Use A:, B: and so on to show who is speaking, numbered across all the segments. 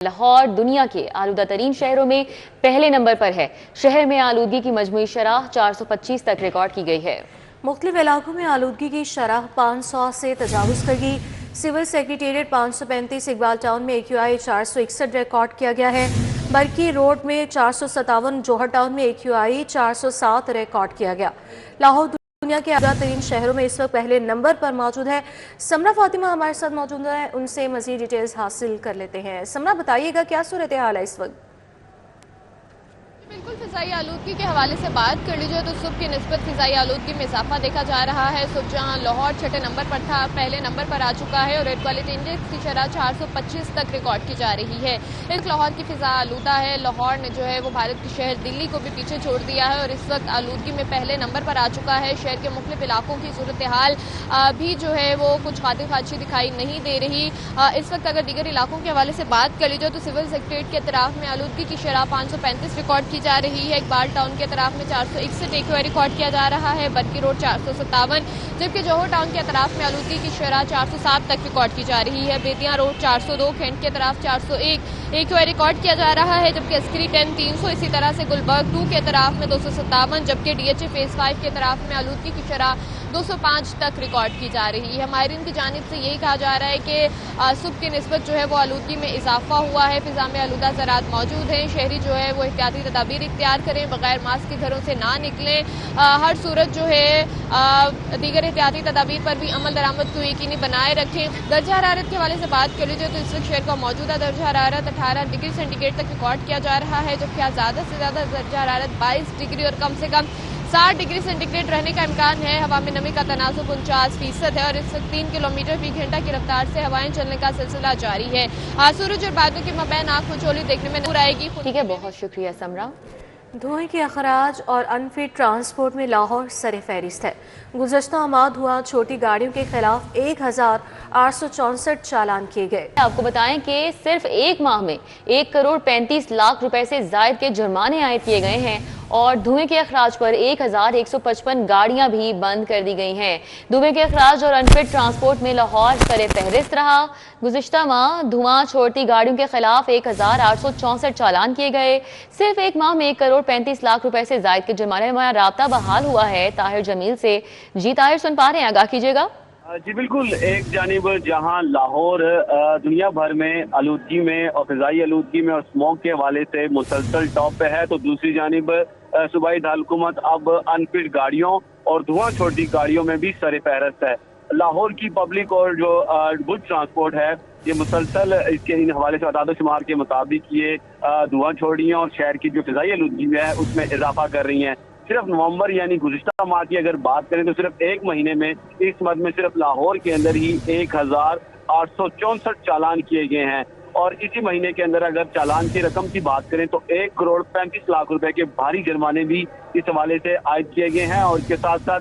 A: लाहौर दुनिया के आलूदा तरीन शहरों में पहले नंबर पर है। शहर में आलूदगी की मजमूई शरह 425 तक रिकॉर्ड की गई है।
B: मुख्तलिफ इलाकों में आलूदगी की शरह 500 से तजावुज़ कर गई। सिविल सेक्रेटेरिएट 535, इकबाल टाउन में AQI 461 रिकॉर्ड किया गया है। बरकी रोड में 457, जौहर टाउन में AQI 407 रिकॉर्ड किया गया। लाहौर दुनिया के आला तरीन शहरों में इस वक्त पहले नंबर पर मौजूद है। समरा फातिमा हमारे साथ मौजूद है, उनसे मजीद डिटेल्स हासिल कर लेते हैं। समरा, बताइएगा क्या सूरत हाल है इस वक्त?
C: बिल्कुल, फिजाई आलूदगी के हवाले से बात कर लीजिए तो सुबह की निस्बत फिजाई आलूदगी में इजाफा देखा जा रहा है। सुबह जहां लाहौर छठे नंबर पर था, पहले नंबर पर आ चुका है और एयर क्वालिटी इंडेक्स की शरह 425 तक रिकॉर्ड की जा रही है। इस लाहौर की फिजा आलूदा है। लाहौर ने जो है वो भारत के शहर दिल्ली को भी पीछे छोड़ दिया है और इस वक्त आलूदगी में पहले नंबर पर आ चुका है। शहर के मुख्तलिफ इलाकों की सूरत हाल भी जो है वो कुछ खातिर खादशी दिखाई नहीं दे रही। इस वक्त अगर दीगर इलाकों के हवाले से बात कर लीजिए तो सिविल सेक्रेटेरिएट के अतराफ में आलूदगी की शरह 535 रिकॉर्ड की जा रही है। इकबाल टाउन के तरफ में 461 AQI रिकॉर्ड किया जा रहा है। बरकी रोड 457, जबकि जौहर टाउन के तरफ में आलूदगी की शरह 407 तक रिकॉर्ड की जा रही है। बेतिया रोड 402, खैंड के तरफ 401 AQI रिकॉर्ड किया जा रहा है, जबकि अस्करी 10 300, इसी तरह से गुलबर्ग 2 के तरफ में 257, जबकि DHA फेज 5 के तरफ में आलूदगी की शरह 205 तक रिकॉर्ड की जा रही है। माहिरीन की जानिब से यही कहा जा रहा है कि सुबह की निस्बत जो है वो आलूदगी में इजाफा हुआ है। फिजा में आलूदा ज़रात मौजूद हैं। शहरी जो है वो एहतियाती तदाबीर इख्तियार करें, बगैर मास्क के घरों से ना निकलें। हर सूरत जो है दीगर एहतियाती तदाबीर पर भी अमल दरामद को यकीनी बनाए रखें। दर्जा हरारत के हवाले से बात कर लीजिए तो इस वक्त शहर का मौजूदा दर्जा हरारत 18 डिग्री सेंटीग्रेड तक रिकॉर्ड किया जा रहा है, जबकि ज़्यादा से ज़्यादा दर्जा हरारत 22 डिग्री और कम से कम 60 डिग्री सेंटीग्रेड रहने का इम्कान है। हवा में नमी का तनासुब 49% है और इस वक्त 3 किलोमीटर फी घंटा की रफ्तार से हवाएं चलने का सिलसिला जारी है। सूरज और बादलों के मबैन आंख खुचोली देखने में नजर आएगी।
A: ठीक है, बहुत शुक्रिया समरा।
B: धुएं के अखराज और अनफिट ट्रांसपोर्ट में लाहौर सरे फहरिस्त है। गुज़श्ता माह धुआं छोटी गाड़ियों के खिलाफ 1864 चालान किए गए।
A: आपको बताएं कि सिर्फ एक माह में 1 करोड़ 35 लाख रुपए से जायद के जुर्माने आयद किए गए हैं और धुएं के अखराज पर 1155 गाड़ियां भी बंद कर दी गई हैं। धुएं के अखराज और अनफिट ट्रांसपोर्ट में लाहौर सरे फहरिस्त रहा। गुज़िश्ता माह धुआं छोड़ती गाड़ियों के खिलाफ 1864 चालान किए गए। सिर्फ एक माह में 1 करोड़ 35 लाख रुपए से जायद के जुर्माने। हमारा राब्ता बहाल हुआ है ताहिर जमील से। जी ताहिर, सुन पा रहे हैं? आगाह कीजिएगा।
D: जी बिल्कुल, एक जानिब जहां लाहौर दुनिया भर में आलूदगी में और फिजाई आलूदगी में और स्मोक के हवाले से मुसलसल टॉप पे है, तो दूसरी जानिब सूबाई दारकूमत अब अनफिट गाड़ियों और धुआं छोड़ती गाड़ियों में भी सरे फहरस्त है। लाहौर की पब्लिक और जो गुड ट्रांसपोर्ट है, ये मुसलसल इसके इन हवाले से अदाद शुमार के मुताबिक ये धुआं छोड़ रही हैं और शहर की जो फिजाई आलूदगी है उसमें इजाफा कर रही हैं। सिर्फ नवंबर यानी गुज़िश्ता माह की अगर बात करें तो सिर्फ एक महीने में इस मद में सिर्फ लाहौर के अंदर ही 1864 चालान किए गए हैं और इसी महीने के अंदर अगर चालान की रकम की बात करें तो 1 करोड़ 35 लाख रुपए के भारी जुर्माने भी इस हवाले से आयद किए गए हैं। और इसके साथ साथ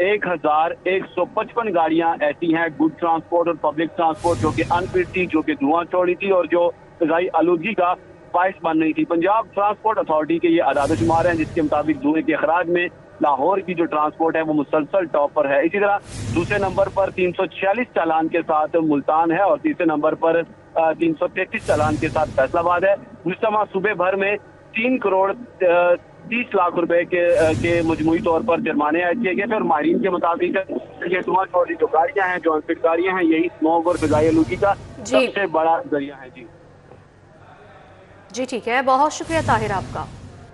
D: 1155 गाड़ियां ऐसी हैं गुड ट्रांसपोर्ट और पब्लिक ट्रांसपोर्ट जो कि अनफिट थी, जो कि धुआं छोड़ी थी और जो फिजाई आलूदगी का बाइस बन रही थी। पंजाब ट्रांसपोर्ट अथॉरिटी के ये आदाद शुमार हैं जिसके मुताबिक धुएं के अखराज में लाहौर की जो ट्रांसपोर्ट है वो मुसलसल टॉप पर है। इसी तरह दूसरे नंबर पर 346 चालान के साथ मुल्तान है और तीसरे नंबर पर 333 चालान के साथ फैसलाबाद है। गुज़श्ता माह सुबह भर में 3 करोड़ 30 लाख रुपए के मजमूई तौर पर जुर्माने आयद किए गए थे और माहिरीन के मुताबिक ये धुआं छोड़ी जो गाड़ियां हैं, जो अनफिट गाड़ियां हैं, यही स्मोक और फिजाई आलूदगी का सबसे बड़ा जरिया है।
B: जी ठीक है, बहुत शुक्रिया ताहिर आपका।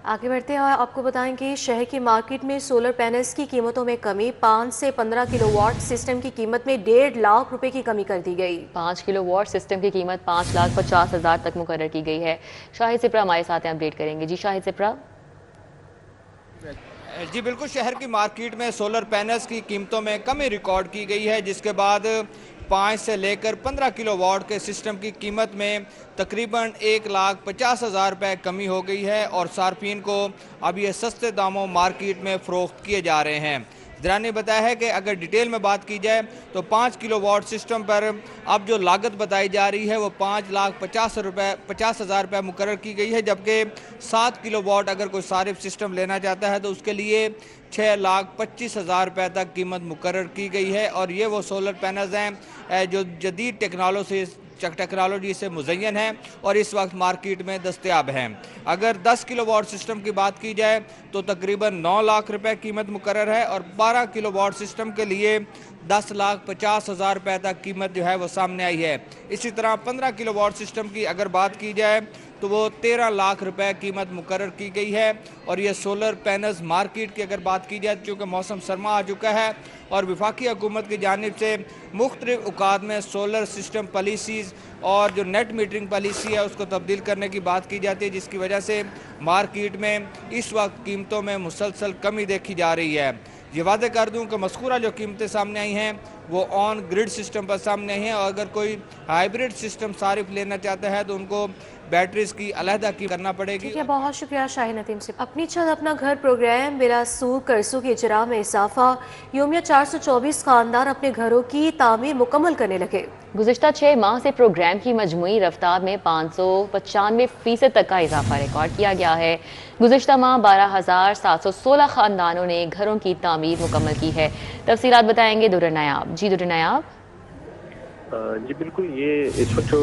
B: आगे बढ़ते हैं, आपको बताएं कि शहर की मार्केट में सोलर पैनल्स की कीमतों में कमी। 5 से 15 किलोवाट सिस्टम की कीमत में 1.5 लाख रुपए की कमी कर दी गई।
A: 5 किलोवाट सिस्टम की कीमत 5,50,000 तक मुकर्रर की गई है। शाहिद सिप्रा हमारे साथ हैं, अपडेट करेंगे। जी शाहिद सिप्रा।
E: जी बिल्कुल, शहर की मार्केट में सोलर पैनल्स की कीमतों में कमी रिकॉर्ड की गई है, जिसके बाद 5 से लेकर 15 किलोवाट के सिस्टम की कीमत में तकरीबन 1,50,000 रुपये कमी हो गई है और सार्फिन को अब ये सस्ते दामों मार्केट में फ़रोख्त किए जा रहे हैं। ज़रा ने बताया है कि अगर डिटेल में बात की जाए तो 5 किलोवाट सिस्टम पर अब जो लागत बताई जा रही है वो 5,50,000 रुपये मुकर्रर की गई है, जबकि 7 किलोवाट अगर कोई सारिफ सिस्टम लेना चाहता है तो उसके लिए 6,25,000 रुपये तक कीमत मुकर्रर की गई है। और ये वो सोलर पैनल्स हैं जो जदीद टेक्नोलॉजी से मुज़य्यन है और इस वक्त मार्केट में दस्तयाब हैं। अगर 10 किलोवाट सिस्टम की बात की जाए तो तकरीबन 9 लाख रुपए कीमत मुकर्रर है और 12 किलोवाट सिस्टम के लिए 10,50,000 रुपए तक कीमत जो है वो सामने आई है। इसी तरह 15 किलोवाट सिस्टम की अगर बात की जाए तो वो 13 लाख रुपए कीमत मुकर्रर की गई है। और ये सोलर पैनल्स मार्केट की अगर बात की जाए, चूँकि मौसम सरमा आ चुका है और वफाकी हुकूमत की जानिब से मुख्तलिफ औकात में सोलर सिस्टम पॉलिसीज़ और जो नेट मीटरिंग पॉलिसी है उसको तब्दील करने की बात की जाती है, जिसकी वजह से मार्केट में इस वक्त कीमतों में मुसलसल कमी देखी जा रही है। ये वादे कर दूं कि मज़कूरा जो कीमतें सामने आई हैं वो ऑन ग्रिड सिस्टम पर सामने आई हैं और अगर कोई हाइब्रिड सिस्टम सारिफ लेना चाहता है तो उनको बैटरीज की अलहदा की करना पड़ेगी।
B: ठीक है, बहुत शुक्रिया शाहीन नदीम से। अपनी छत अपना घर प्रोग्राम बिला सूद कर्जों की इजरा में इजाफा, यूमिया 424 खानदान अपने घरों की तामीर मुकम्मल करने लगे।
A: गुज़िश्ता 6 माह से प्रोग्राम की मजमुई रफ्तार में 595% तक का इजाफा रिकॉर्ड किया गया है। गुज़िश्ता माह 12,716 खानदानों ने घरों की तामीर मुकम्मल की है। तफसीलात बताएंगे दुर्र नायाब। जी दुर्र नायाब।
F: जी बिल्कुल, ये इस वक्त जो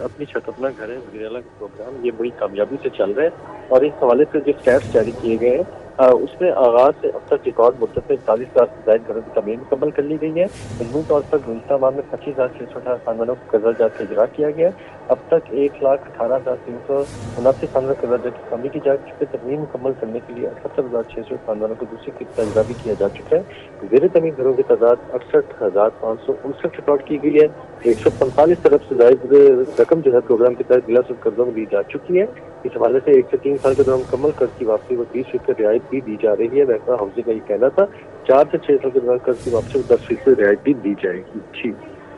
F: अपनी छत अपना घर है वज़ीर-ए-आला का प्रोग्राम ये बड़ी कामयाबी से चल रहा है और इस हवाले से जो स्टैट्स जारी किए गए हैं उसमें आगाज से अब तक रिकॉर्ड मुद्दत में 40,000 से ज़ायद घरों की तमीर मुकम्मल कर ली गई है। मजमूई तौर पर गुज़िश्ता माह में 25,618 खानदानों को कर्जा जात इजरा किया गया। अब तक 1,18,379 खानदान कर्जा जात की कमी की जा चुकी है। तमीर मुकम्मल करने के लिए 78,600 खानदानों को दूसरी किस्त का इजरा भी किया जा चुका है। ज़ेर तमीर घरों की तादाद 68,559 रिकॉर्ड की गई है। 145 तरफ से ज़ायद रकम जो है प्रोग्राम के तहत जिला सूद कर्जों में दी जा चुकी है। इस हवाले से 1 से 3 साल के दौरान मुकम्मल कर्ज की वापसी व 20% रियायत भी दी जा रही है। महकमा हाउसिंग का ये कहना था 4 से 6 साल के दौरान कर्ज की वापसी में 10% रियायत भी दी जाएगी। जी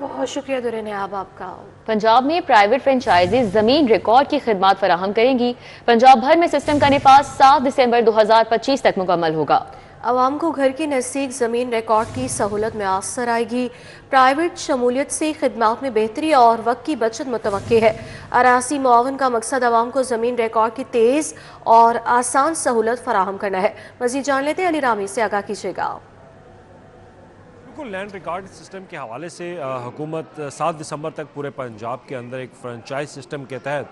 B: बहुत शुक्रिया दुर्र नायाब आपका।
A: पंजाब में प्राइवेट फ्रेंचाइजीज जमीन रिकॉर्ड की खिदमत फराहम करेंगी। पंजाब भर में सिस्टम का निफाज 7 दिसंबर 2025 तक मुकम्मल होगा।
B: आवाम को घर के नज़दीक ज़मीन रिकॉर्ड की सहूलत मैसर आएगी। प्राइवेट शमूलियत से खिदमात में बेहतरी और वक्त की बचत मुतवक्की है। अरासी मुआवन का मकसद आवाम को ज़मीन रिकॉर्ड की तेज़ और आसान सहूलत फराहम करना है। मज़ीद जान लेते हैं, अली रामी से आगाह कीजिएगा।
G: बिल्कुल, लैंड रिकॉर्ड सिस्टम के हवाले से हुकूमत 7 दिसंबर तक पूरे पंजाब के अंदर एक फ्रेंचाइज सिस्टम के तहत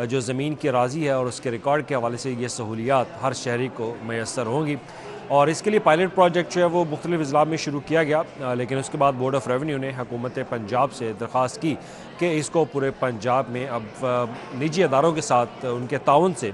G: जो ज़मीन की राजी है और उसके रिकॉर्ड के हवाले से ये सहूलियात हर शहरी को मैसर होंगी। और इसके लिए पायलट प्रोजेक्ट जो है वो मुख्तलिफ अजला में शुरू किया गया, लेकिन उसके बाद बोर्ड ऑफ रेवेन्यू ने हुकूमत पंजाब से दरख्वास्त की कि इसको पूरे पंजाब में अब निजी अदारों के साथ उनके ताउन से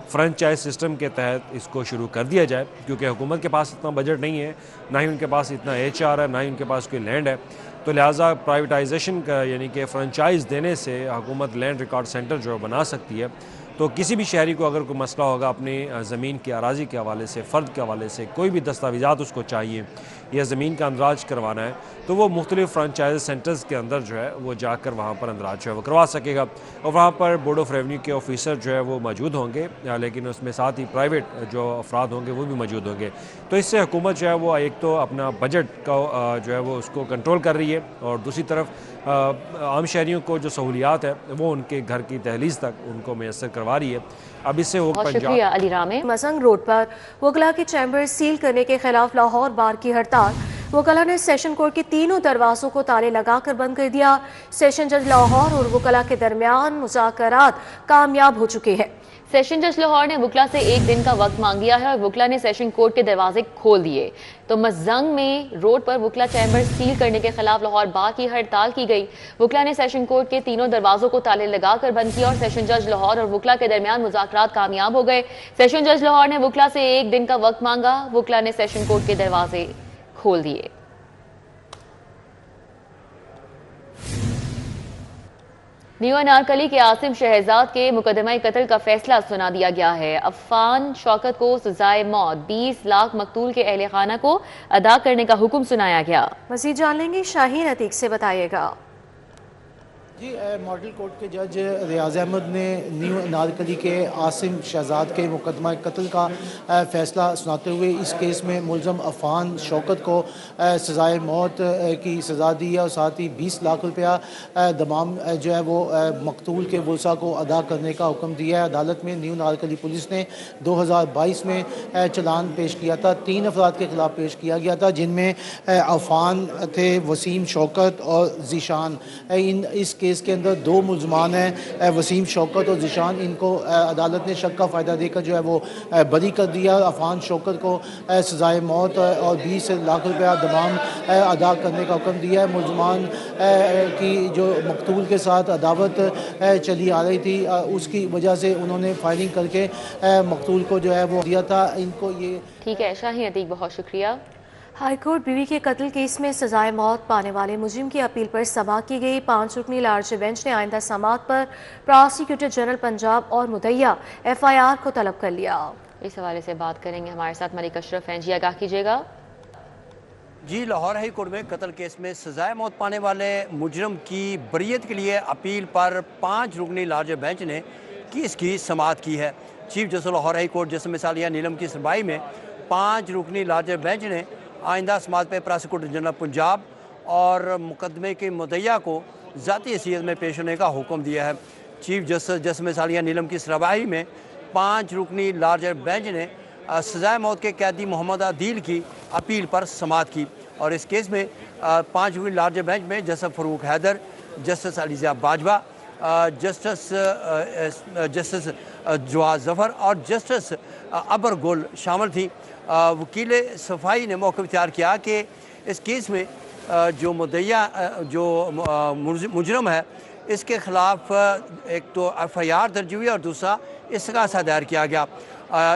G: फ्रेंचाइज सिस्टम के तहत इसको शुरू कर दिया जाए, क्योंकि हुकूमत के पास इतना बजट नहीं है, ना ही उनके पास इतना HR है, ना ही उनके पास कोई लैंड है। तो लिहाजा प्राइवेटाइजेशन का यानी कि फ्रेंचाइज देने से हुकूमत लैंड रिकॉर्ड सेंटर जो बना सकती है। तो किसी भी शहरी को अगर कोई मसला होगा अपनी ज़मीन की अराजी के हवाले से, फ़र्द के हवाले से, कोई भी दस्तावेज़ात उसको चाहिए या ज़मीन का अंदराज करवाना है, तो वो मुख्तलिफ फ्रेंचाइज सेंटर्स के अंदर जो है वो जाकर वहाँ पर अंदराज जो है वो करवा सकेगा। और वहाँ पर बोर्ड ऑफ रेवेन्यू के ऑफिसर जो है वो मौजूद होंगे, लेकिन उसमें साथ ही प्राइवेट जो अफराद होंगे वो भी मौजूद होंगे। तो इससे हुकूमत जो है वो एक तो अपना बजट का जो है वो उसको कंट्रोल कर रही है और दूसरी तरफ आम शहरियों को जो सहूलियात है वो उनके घर की दहलीज तक उनको मैसर करवा रही है। अब इससे वो
A: शुक्रिया अली रामे।
B: मसंग रोड पर वकला के चैम्बर सील करने के खिलाफ लाहौर बार की हड़ताल। वकला ने सेशन कोर्ट के तीनों दरवाजों को ताले लगाकर बंद कर दिया। सेशन जज लाहौर और वकला के दरमियान मुज़ाकरात कामयाब हो चुके हैं।
A: सेशन जज लाहौर ने वकला से 1 दिन का वक्त मांग लिया है और वकला ने सेशन कोर्ट के दरवाजे खोल दिए। तो मजंग में रोड पर वकला चैम्बर सील करने के खिलाफ लाहौर बार की हड़ताल की गई। वकला ने सेशन कोर्ट के तीनों दरवाजों को ताले लगाकर बंद किया और सेशन जज लाहौर और वकला के दरमियान मुज़ाकरात कामयाब हो गए। सेशन जज लाहौर ने वकला से 1 दिन का वक्त मांगा। वकला ने सेशन कोर्ट के दरवाजे खोल दिए। न्यू अनारकली के आसिम शहजाद के मुकदमा कत्ल का फैसला सुना दिया गया है। अफान शौकत को सजाए मौत 20 लाख मकतूल के अहले खाना को अदा करने का हुक्म सुनाया गया।
B: मज़ीद जान लेंगे, शाहीन अतीक से बताइएगा।
H: जी, मॉडल कोर्ट के जज रियाज अहमद ने न्यू अनारकली के आसिम शहजाद के मुकदमा कत्ल का फ़ैसला सुनाते हुए इस केस में मुलज़म अफान शौकत को सज़ाए मौत की सज़ा दी है और साथ ही 20 लाख रुपया दमाम जो है वो मकतूल के वसा को अदा करने का हुक्म दिया है। अदालत में न्यू अनारकली पुलिस ने 2022 में चलान पेश किया था। 3 अफराद के ख़िलाफ़ पेश किया गया था, जिनमें अफान थे, वसीम, शौकत और जीशान। इस केस के अंदर 2 मुलजमान हैं, वसीम, शौकत और ज़िशान। इनको अदालत ने शक का फ़ायदा देकर जो है वो बरी कर दिया। अफान शौकत को सज़ाए मौत और 20 लाख रुपया दमाम अदा करने का हुक्म दिया है। मुलजमान की जो मकतूल के साथ अदावत चली आ रही थी, उसकी वजह से उन्होंने फायरिंग करके मकतूल को जो है वो दिया था। इनको ये
A: ठीक है शाहीन अतीक, बहुत शुक्रिया।
B: हाईकोर्ट बीवी के कत्ल केस में सजाए मौत पाने वाले मुजरिम की अपील पर समाअत की गई। 5 रुकनी लार्ज बेंच ने आइंदा समाअत पर प्रोसिक्यूटर जनरल पंजाब और मुद्दइया FIR को तलब कर लिया।
A: इस हवाले से बात करेंगे, हमारे साथ मलिक अशरफ हैं। जी आगाह कीजिएगा।
I: जी, लाहौर हाई कोर्ट में कत्ल केस में सजाए मौत पाने वाले मुजरम की बरियत के लिए अपील पर 5 रुकनी लार्ज बेंच ने केस की समाअत की है। Chief justice Lahore high court justice मिसालिया नीलम की सुनवाई में 5 रुकनी लार्ज बेंच ने आइंदा समाअत पर प्रोसिक्यूटर जनरल पंजाब और मुकदमे के मुद्दइया को ज़ाती हैसियत में पेश होने का हुक्म दिया है। चीफ जस्टिस जस्टिस मिसालिया नीलम की सुनवाई में 5 रुकनी लार्ज बेंच ने सजाए मौत के कैदी मोहम्मद आदिल की अपील पर समाअत की और इस केस में 5 रुकनी लार्ज बेंच में justice Farooq Haider, justice Aliza Bajwa, justice Jawad Zafar और जस्टिस अबर गुल शामिल थी। वकील सफाई ने मौक़िफ़ इख्तियार किया कि इस केस में जो मुद्दइया जो मुजरम है इसके ख़िलाफ़ एक तो FIR दर्ज हुई और दूसरा इस्तग़ासा दायर किया गया।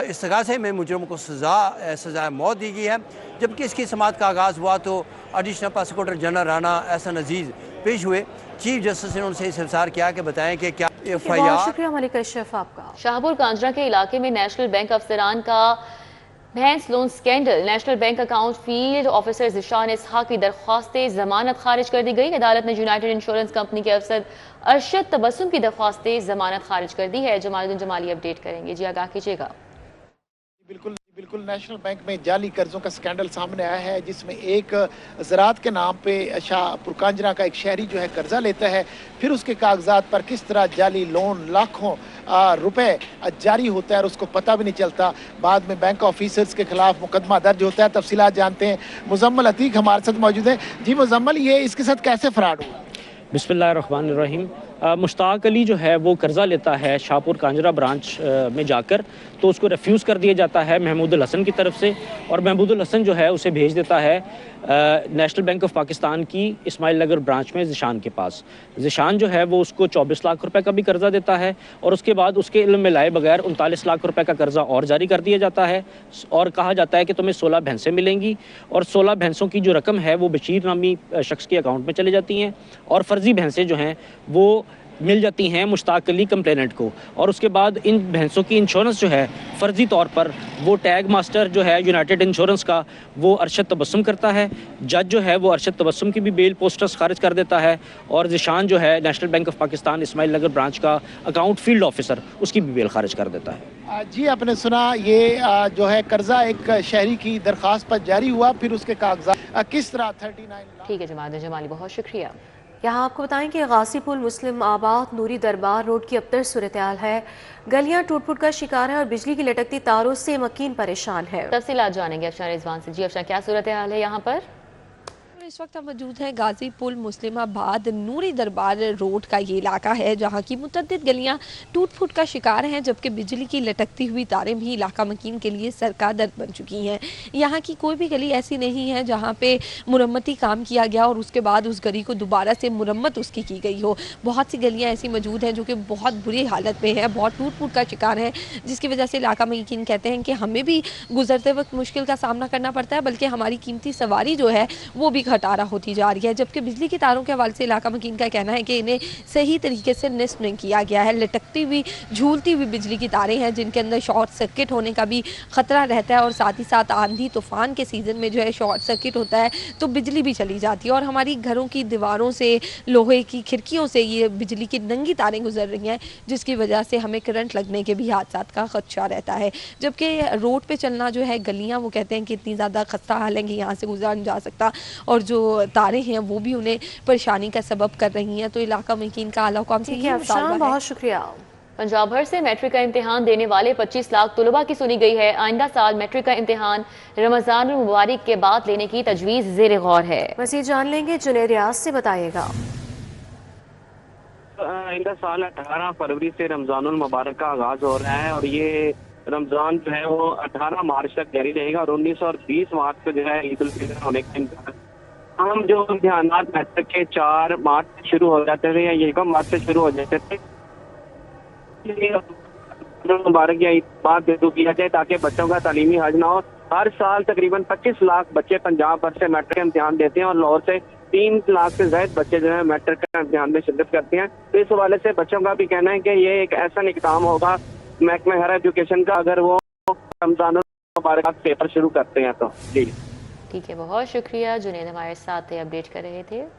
I: इस्तग़ासे में मुजरम को सज़ाए मौत दी गई है, जबकि इसकी समाअत का आगाज़ हुआ तो additional prosecutor general Rana Ehsan Aziz पेश हुए। चीफ जस्टिस ने उनसे इंतज़ार किया कि बताएं कि क्या FIR।
B: शुक्रिया मलिक अशरफ आपका।
A: शाहपुर कांजरा के इलाके में नेशनल बैंक अफसरान का भैंस loan scandal. National bank account field officer Zeeshan Ishaq की दरख्वास्तें जमानत खारिज कर दी गई। अदालत ने यूनाइटेड इंश्योरेंस कंपनी के अफसर अरशद तबस्सुम की दरख्वास्तें जमानत खारिज कर दी है। जमालुद्दीन जमाली अपडेट करेंगे। जी आगाह कीजिएगा।
J: बिल्कुल नेशनल बैंक में जाली कर्जों का स्कैंडल सामने आया है, जिसमें एक ज़रात के नाम पे शाहपुर कांजरा का एक शहरी जो है कर्जा लेता है, फिर उसके कागजात पर किस तरह जाली लोन लाखों रुपए जारी होता है और उसको पता भी नहीं चलता। बाद में बैंक ऑफिसर्स के खिलाफ मुकदमा दर्ज होता है। तफसीलात जानते हैं, मुजम्मल अतीक हमारे साथ मौजूद है। जी मुजम्मल, ये इसके साथ कैसे फ्रॉड हुआ?
K: बिस्मिल्लाहिर्रहमानिर्रहीम। मुश्ताक अली जो है वो कर्ज़ा लेता है शाहपुर कांजरा ब्रांच में जाकर, तो उसको रिफ्यूज़ कर दिया जाता है महमूदुल हसन की तरफ से, और महमूदुल हसन जो है उसे भेज देता है नेशनल बैंक ऑफ पाकिस्तान की इस्माइल नगर ब्रांच में ज़िशान के पास। ज़िशान जो है वो उसको 24 लाख रुपए का भी कर्ज़ा देता है और उसके बाद उसके इल्म में लाए बगैर 39 लाख रुपए का कर्ज़ा और जारी कर दिया जाता है और कहा जाता है कि तुम्हें 16 भैंसें मिलेंगी, और 16 भैंसों की जो रकम है वो बशीर नामी शख्स के अकाउंट में चली जाती हैं और फ़र्ज़ी भैंसें जो हैं वो मिल जाती हैं मुश्ताक अली कंप्लेनेंट को। और उसके बाद इन भैंसों की इंश्योरेंस जो है फ़र्ज़ी तौर पर वो टैग मास्टर जो है यूनाइटेड इंश्योरेंस का वो अरशद तबस्सुम करता है। जज जो है वो अरशद तबस्सुम की भी बेल पोस्टर्स खारिज कर देता है और ज़िशान जो है national bank of Pakistan Ismail Nagar branch का अकाउंट फील्ड ऑफिसर उसकी भी बेल खारिज कर देता है।
J: जी, आपने सुना ये जो है कर्जा एक शहरी की दरख्वास्त पर जारी हुआ, फिर उसके कागजात किस तरह 39 लाख।
A: ठीक है जमालुद्दीन जमाली, बहुत शुक्रिया।
B: यहाँ आपको बताएं कि गाजीपुर मुस्लिम आबाद नूरी दरबार रोड की अब तक सूरत हाल है। गलियां टूट फूट का शिकार है और बिजली की लटकती तारों से मकीन परेशान है।
A: तफसीलात जानेंगे अफशान रिजवान से। जी अफशान, क्या सूरत हाल है यहाँ पर?
L: इस वक्त हम मौजूद हैं गाजीपुर मुस्लिमाबाद नूरी दरबार रोड का ये इलाका है, जहाँ की मुतअद्दिद गलियाँ टूट फूट का शिकार हैं, जबकि बिजली की लटकती हुई तारें भी इलाका मकीन के लिए सरका दर्द बन चुकी हैं। यहाँ की कोई भी गली ऐसी नहीं है जहाँ पे मुरम्मती काम किया गया और उसके बाद उस गली को दोबारा से मुरम्मत उसकी की गई हो। बहुत सी गलियाँ ऐसी मौजूद हैं जो कि बहुत बुरी हालत में है, बहुत टूट फूट का शिकार है, जिसकी वजह से इलाका मकीन कहते हैं कि हमें भी गुजरते वक्त मुश्किल का सामना करना पड़ता है, बल्कि हमारी कीमती सवारी जो है वो भी घटारा होती जा रही है। जबकि बिजली की तारों के हवाले से इलाका मकीन का कहना है कि इन्हें सही तरीके से निस्फ नहीं किया गया है। लटकती हुई झूलती हुई बिजली की तारें हैं जिनके अंदर शॉर्ट सर्किट होने का भी ख़तरा रहता है और साथ ही साथ आंधी तूफान के सीज़न में जो है शॉर्ट सर्किट होता है तो बिजली भी चली जाती है और हमारी घरों की दीवारों से, लोहे की खिड़कियों से ये बिजली की नंगी तारें गुजर रही हैं, जिसकी वजह से हमें करंट लगने के भी हादसात का खदशा रहता है। जबकि रोड पे चलना जो है, गलियाँ वो कहते हैं कि इतनी ज़्यादा खस्ता हाल है कि यहाँ से गुजरा नहीं जा सकता और जो तारें हैं वो भी उन्हें परेशानी का सबब कर रही हैं। तो इलाका मकीन का आला हुकाम से
B: बहुत शुक्रिया।
A: पंजाब भर से मैट्रिक का इम्तिहान देने वाले 25 लाख तलबा की सुनी गई है। आइंदा साल मैट्रिक का इम्तिहान रमजान मुबारक के बाद लेने की तजवीज़ ज़ेर गौर है।
B: मज़ीद जान लेंगे, जुनैद रियाज से बताइएगा।
D: आइंदा साल 18 फरवरी से रमजानुल मुबारक का आगाज हो रहा है और ये रमजान जो है वो 18 मार्च तक जारी रहेगा और 19 और 20 मार्च को जो है ईद उल फितर होने के हम जो इम्तिहान मैट्रिक के 4 मार्च से शुरू हो जाते थे या 1 मार्च से शुरू हो जाते थे, मुबारक या बात किया जाए ताकि बच्चों का तालीमी हज ना हो। हर साल तकरीबन 25 लाख बच्चे पंजाब भर से मैट्रिक का इम्तिहान देते हैं और लाहौर से 3 लाख से ज्यादा बच्चे जो है मैट्रिक का इम्तिहान में शिरकत करते हैं। तो इस हवाले से बच्चों का भी कहना है कि ये एक ऐसा इक़दाम होगा महकमा हायर एजुकेशन का अगर वो रमजान मुबारक पेपर शुरू करते हैं तो। जी
A: ठीक है, बहुत शुक्रिया जुनैद हमारे साथ अपडेट कर रहे थे।